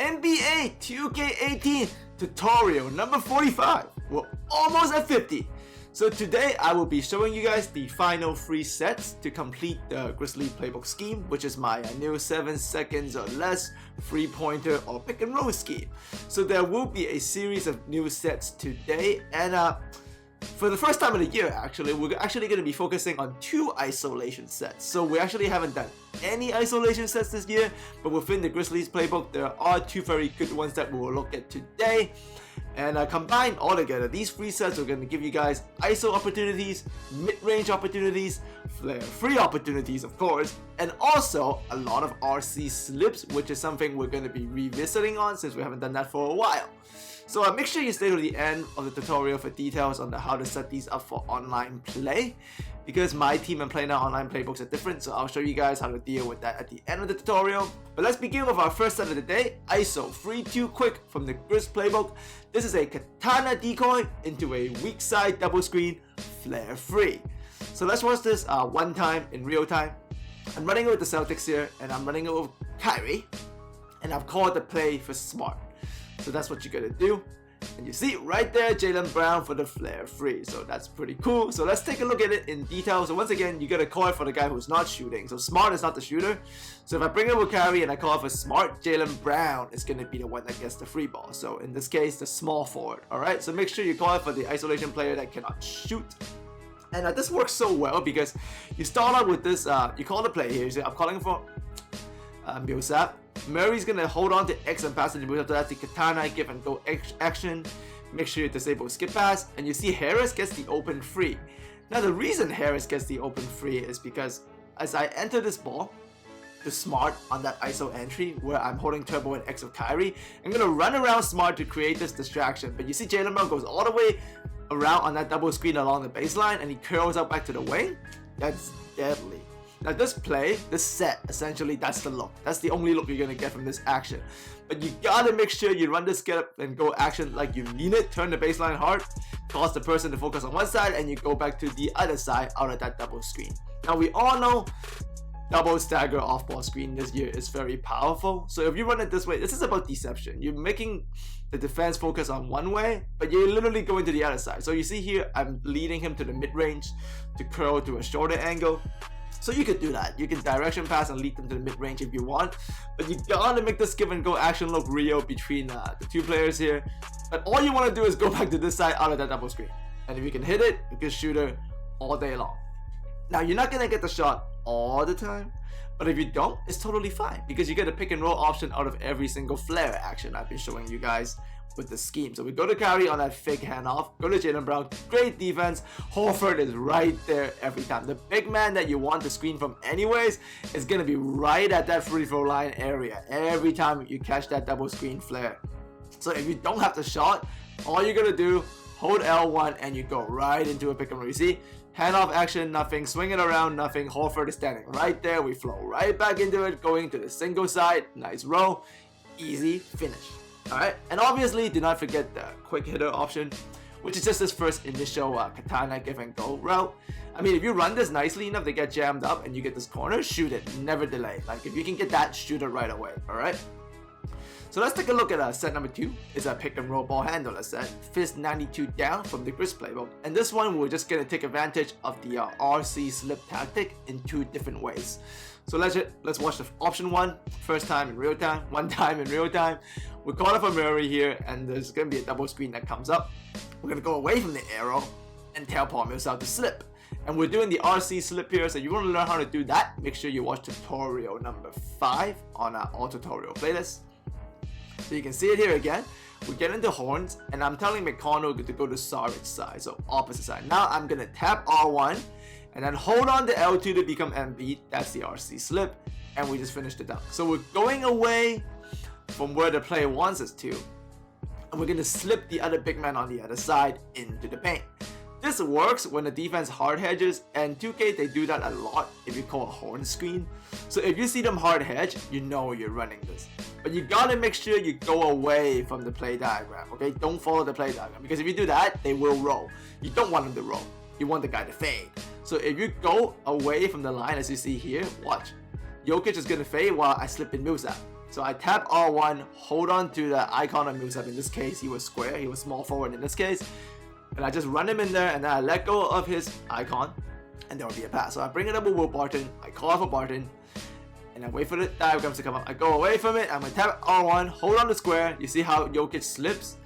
NBA 2K18 tutorial number 45. We're almost at 50. So today I will be showing you guys the final 3 sets to complete the GRIZZ playbook scheme, which is my new 7 seconds or less 3-pointer or pick and roll scheme. So there will be a series of new sets today, and for the first time of the year actually, we're actually going to be focusing on 2 isolation sets. So we actually haven't done any isolation sets this year, but within the GRIZZ playbook there are 2 very good ones that we will look at today. And combined all together, these 3 sets are going to give you guys ISO opportunities, mid-range opportunities, flare-free opportunities of course, and also a lot of RC slips, which is something we're going to be revisiting on since we haven't done that for a while. So make sure you stay to the end of the tutorial for details on how to set these up for online play, because my team and Play Now online playbooks are different, so I'll show you guys how to deal with that at the end of the tutorial. But let's begin with our first set of the day, ISO 3-2 quick from the GRIZZ playbook. This is a katana decoy into a weak side double screen, flare free. So let's watch this one time in real time. I'm running it with the Celtics here, and I'm running it with Kyrie, and I've called the play for smart. So that's what you gotta do. And you see right there, Jaylen Brown for the flare free. So that's pretty cool. So let's take a look at it in detail. So once again, you gotta call it for the guy who's not shooting. So smart is not the shooter. So if I bring it with Kyrie and I call it for smart, Jaylen Brown is gonna be the one that gets the free ball. So in this case, the small forward. Alright, so make sure you call it for the isolation player that cannot shoot. And this works so well because you start out with this, you call the play here. So I'm calling for Millsap. Murray's gonna hold on to X and pass it to Millsap. So that's the katana give and go action. Make sure you disable skip pass, and you see Harris gets the open free. Now the reason Harris gets the open free is because as I enter this ball to Smart on that ISO entry where I'm holding Turbo and X of Kyrie, I'm gonna run around Smart to create this distraction. But you see Jaylen Brown goes all the way around on that double screen along the baseline, and he curls out back to the wing. That's deadly. Now this play, this set, essentially that's the look. That's the only look you're gonna get from this action. But you gotta make sure you run this get up and go action like you mean it. Turn the baseline hard, cause the person to focus on one side, and you go back to the other side out of that double screen. Now we all know double stagger off ball screen this year is very powerful. So if you run it this way, this is about deception. You're making the defense focus on one way, but you're literally going to the other side. So you see here, I'm leading him to the mid-range to curl to a shorter angle. So you could do that. You can direction pass and lead them to the mid-range if you want, but you gotta make this give and go action look real between the 2 players here. But all you want to do is go back to this side out of that double screen, and if you can hit it, you can shoot her all day long. Now you're not gonna get the shot all the time, but if you don't, it's totally fine because you get a pick and roll option out of every single flare action I've been showing you guys with the scheme. So we go to Kyrie on that fake handoff, go to Jaylen Brown, great defense. Horford is right there every time. The big man that you want to screen from anyways is gonna be right at that free throw line area every time you catch that double screen flare. So if you don't have the shot, all you're gonna do, hold L1 and you go right into a pick and roll. You see, handoff action, nothing, swing it around, nothing. Horford is standing right there. We flow right back into it, going to the single side, nice row, easy finish. Alright, and obviously do not forget the quick hitter option, which is just this first initial katana give and go route. I mean, if you run this nicely enough to get jammed up and you get this corner, shoot it, never delay. Like if you can get that, shoot it right away. Alright, so let's take a look at set number 2. It's a pick and roll ball handler set, fist 92 down from the GRIZZ playbook, and this one we're just gonna take advantage of the RC slip tactic in 2 different ways. So let's watch the option 1, first time in real time, one time in real time. We're calling for Murray here, and there's going to be a double screen that comes up. We're going to go away from the arrow and tell Paul Millsap to slip. And we're doing the RC slip here, so you want to learn how to do that, make sure you watch tutorial number 5 on our all tutorial playlist. So you can see it here again. We get into horns, and I'm telling McConnell to go to Saric's side, so opposite side. Now I'm going to tap R1, and then hold on to L2 to become Embiid. That's the RC slip, and we just finished the dunk. So we're going away from where the player wants us to, and we're going to slip the other big man on the other side into the paint. This works when the defense hard hedges, and 2K they do that a lot if you call a horn screen. So if you see them hard hedge, you know you're running this. But you gotta make sure you go away from the play diagram, okay? Don't follow the play diagram, because if you do that, they will roll. You don't want them to roll. You want the guy to fade. So if you go away from the line, as you see here, watch. Jokic is gonna fade while I slip in Millsap. So I tap R1, hold on to the icon of moveset. In this case, he was square, he was small forward in this case. And I just run him in there, and then I let go of his icon, and there will be a pass. So I bring it up with Will Barton, I call for Barton, and I wait for the diagrams to come up. I go away from it, I'm gonna tap R1, hold on the square. You see how Jokic slips,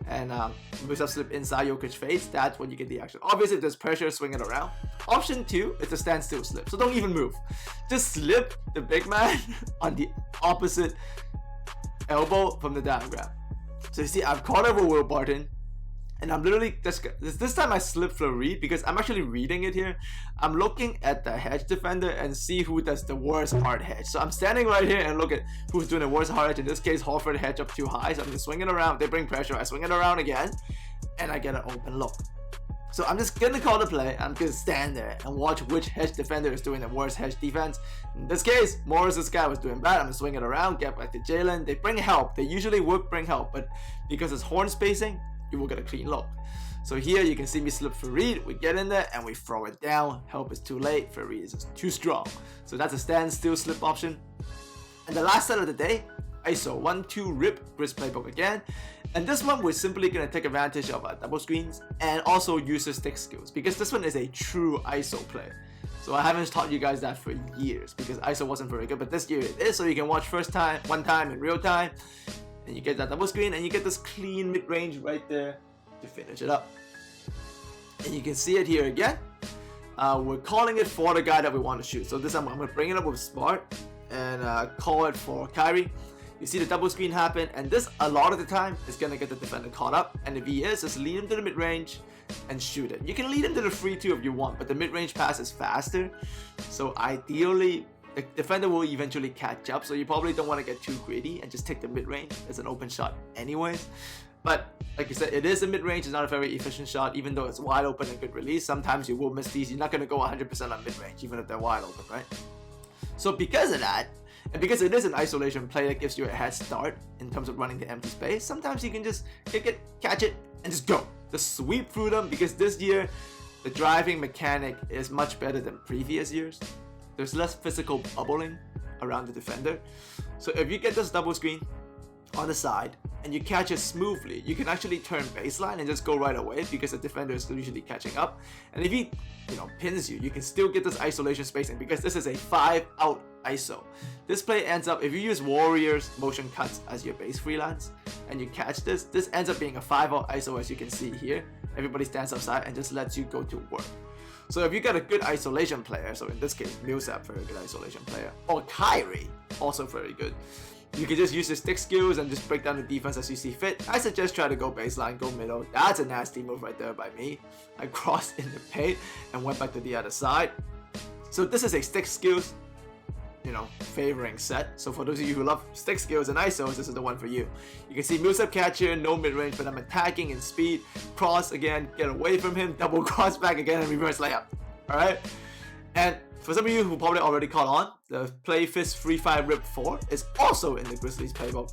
and moves up slip inside Jokic face. That's when you get the action. Obviously, if there's pressure, swing it around. Option 2 is a standstill slip, so don't even move. Just slip the big man on the opposite elbow from the diagram. So you see, I've caught over Will Barton, and I'm literally this time I slip Fleury because I'm actually reading it here. I'm looking at the hedge defender and see who does the worst hard hedge. So I'm standing right here and look at who's doing the worst hard hedge. In this case, Horford hedge up too high, so I'm just swinging around. They bring pressure, I swing it around again, and I get an open look. So I'm just gonna call the play. I'm gonna stand there and watch which hedge defender is doing the worst hedge defense. In this case, Morris's guy was doing bad. I'm gonna swing it around, get back to Jalen. They bring help. They usually would bring help, but because it's horn spacing, you will get a clean look. So here you can see me slip Fareed. We get in there and we throw it down. Help is too late. Fareed is just too strong. So that's a standstill slip option. And the last set of the day, ISO 1-2 rip GRIZZ playbook again. And this one we're simply going to take advantage of our double screens and also user stick skills, because this one is a true ISO play. So I haven't taught you guys that for years because ISO wasn't very good, but this year it is. So you can watch one time in real time, and you get that double screen and you get this clean mid-range right there to finish it up. And you can see it here again. We're calling it for the guy that we want to shoot. So this time I'm going to bring it up with Smart and call it for Kyrie. You see the double screen happen, and this a lot of the time is going to get the defender caught up, and if he is, just lead him to the mid-range and shoot it. You can lead him to the free two if you want, but the mid-range pass is faster, so ideally the defender will eventually catch up, so you probably don't want to get too greedy and just take the mid-range as an open shot anyways. But like you said, it is a mid-range, it's not a very efficient shot, even though it's wide open and good release. Sometimes you will miss these. You're not going to go 100% on mid-range, even if they're wide open, right? So because of that, and because it is an isolation play that gives you a head start in terms of running the empty space, sometimes you can just kick it, catch it, and just go. Just sweep through them, because this year, the driving mechanic is much better than previous years. There's less physical bubbling around the defender. So if you get this double screen on the side and you catch it smoothly, you can actually turn baseline and just go right away, because the defender is usually catching up. And if he pins you, you can still get this isolation spacing, because this is a 5-out ISO. This play ends up, if you use Warriors motion cuts as your base freelance and you catch this ends up being a 5-out ISO, as you can see here. Everybody stands outside and just lets you go to work. So if you got a good isolation player, so in this case Millsap, very good isolation player, or Kyrie, also very good, you can just use the stick skills and just break down the defense as you see fit. I suggest try to go baseline, go middle. That's a nasty move right there by me. I crossed in the paint and went back to the other side. So this is a stick skills, favoring set. So for those of you who love stick skills and ISOs, this is the one for you. You can see Millsap catch here, no mid-range, but I'm attacking in speed. Cross again, get away from him, double cross back again, and reverse layup. Alright? And for some of you who probably already caught on, the play fist free 5 rip 4 is also in the Grizzlies playbook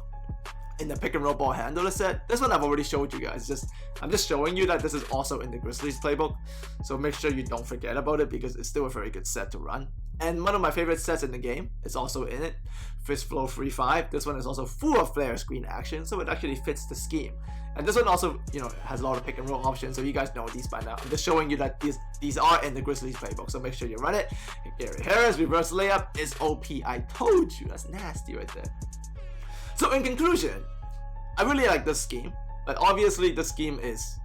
in the pick and roll ball handler set. This one I've already showed you guys. I'm just showing you that this is also in the Grizzlies playbook, so make sure you don't forget about it, because it's still a very good set to run. And one of my favorite sets in the game is also in it, Fist Flow free 5. This one is also full of flare screen action, so it actually fits the scheme. And this one also, has a lot of pick and roll options, so you guys know these by now. I'm just showing you that these are in the Grizzlies playbook, so make sure you run it. Gary Harris reverse layup is OP. I told you, that's nasty right there. So in conclusion, I really like this scheme, but obviously this scheme is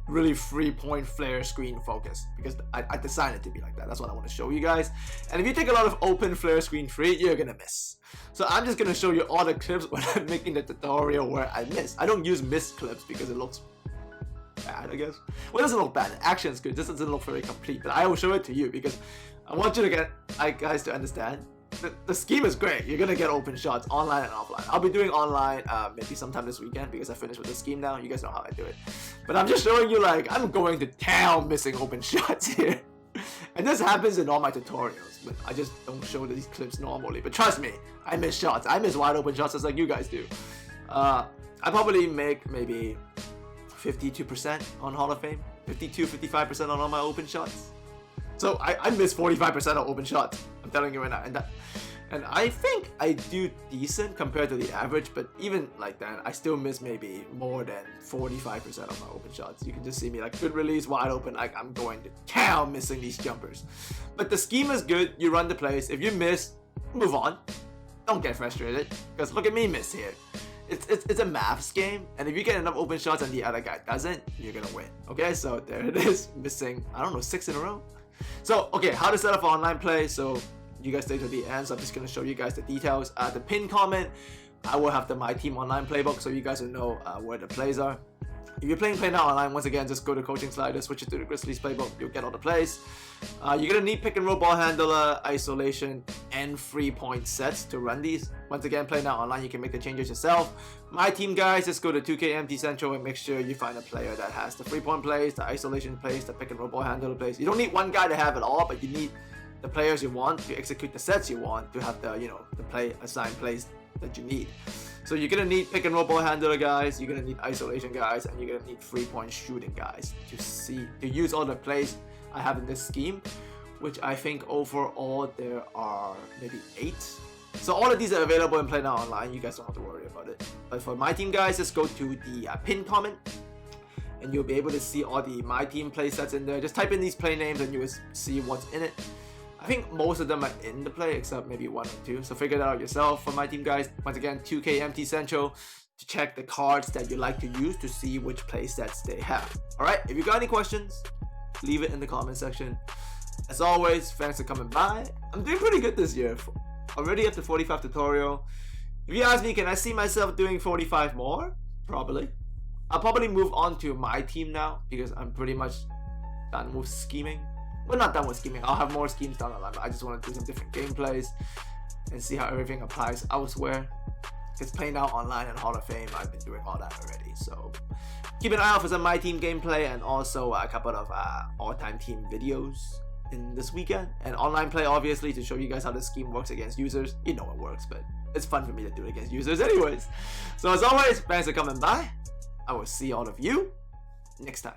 really 3-point flare screen focused, because I designed it to be like that. That's what I want to show you guys. And if you take a lot of open flare screen free, you're gonna miss. So I'm just gonna show you all the clips when I'm making the tutorial where I miss. I don't use missed clips because it looks bad, I guess. Well, it doesn't look bad. The action is good. This doesn't look very complete, but I will show it to you because I want you to guys to understand. The scheme is great. You're gonna get open shots online and offline. I'll be doing online maybe sometime this weekend, because I finished with the scheme now. You guys know how I do it. But I'm just showing you, I'm going to town missing open shots here. And this happens in all my tutorials, but I just don't show these clips normally. But trust me, I miss shots. I miss wide open shots just like you guys do. I probably make maybe 52% on Hall of Fame, 52-55% on all my open shots. So I miss 45% of open shots. I'm telling you right now, and And I think I do decent compared to the average, but even like that, I still miss maybe more than 45% of my open shots. You can just see me like good release, wide open, like I'm going to town missing these jumpers. But the scheme is good, you run the plays. If you miss, move on. Don't get frustrated, because look at me miss here. It's a maths game, and if you get enough open shots and the other guy doesn't, you're gonna win. Okay, so there it is, missing, I don't know, 6 in a row. So, okay, how to set up for online play. So you guys stay to the end, so I'm just gonna show you guys the details. The pinned comment, I will have my team online playbook, so you guys will know where the plays are. If you're playing Play Now Online, once again, just go to coaching slider, switch it to the Grizzlies playbook, you'll get all the plays. You're gonna need pick and roll ball handler, isolation, and 3-point sets to run these. Once again, Play Now Online, you can make the changes yourself. My team, guys, just go to 2K Empty Central and make sure you find a player that has the 3-point plays, the isolation plays, the pick and roll ball handler plays. You don't need one guy to have it all, but you need the players you want to execute the sets you want to have the, you know, the play assigned plays that you need. So you're gonna need pick and roll ball handler guys, you're gonna need isolation guys, and you're gonna need 3-point shooting guys to use all the plays I have in this scheme, which I think overall there are maybe 8. So all of these are available in Play Now Online, you guys don't have to worry about it. But for my team, guys, just go to the pinned comment and you'll be able to see all the my team play sets in there. Just type in these play names and you will see what's in it. I think most of them are in the play except maybe 1 or 2, so figure that out yourself. For my team, guys, once again, 2K Empty Central to check the cards that you like to use to see which play sets they have. Alright, if you got any questions, leave it in the comment section. As always, thanks for coming by. I'm doing pretty good this year. Already at the 45 tutorial. If you ask me, can I see myself doing 45 more? Probably. I'll probably move on to my team now because I'm pretty much done with scheming. We're not done with scheming. I'll have more schemes down the line, but I just want to do some different gameplays and see how everything applies elsewhere. Because Play Now Online and Hall of Fame, I've been doing all that already. So keep an eye out for some my team gameplay and also a couple of all-time team videos in this weekend. And online play, obviously, to show you guys how the scheme works against users. You know it works, but it's fun for me to do it against users anyways. So as always, thanks for coming by. I will see all of you next time.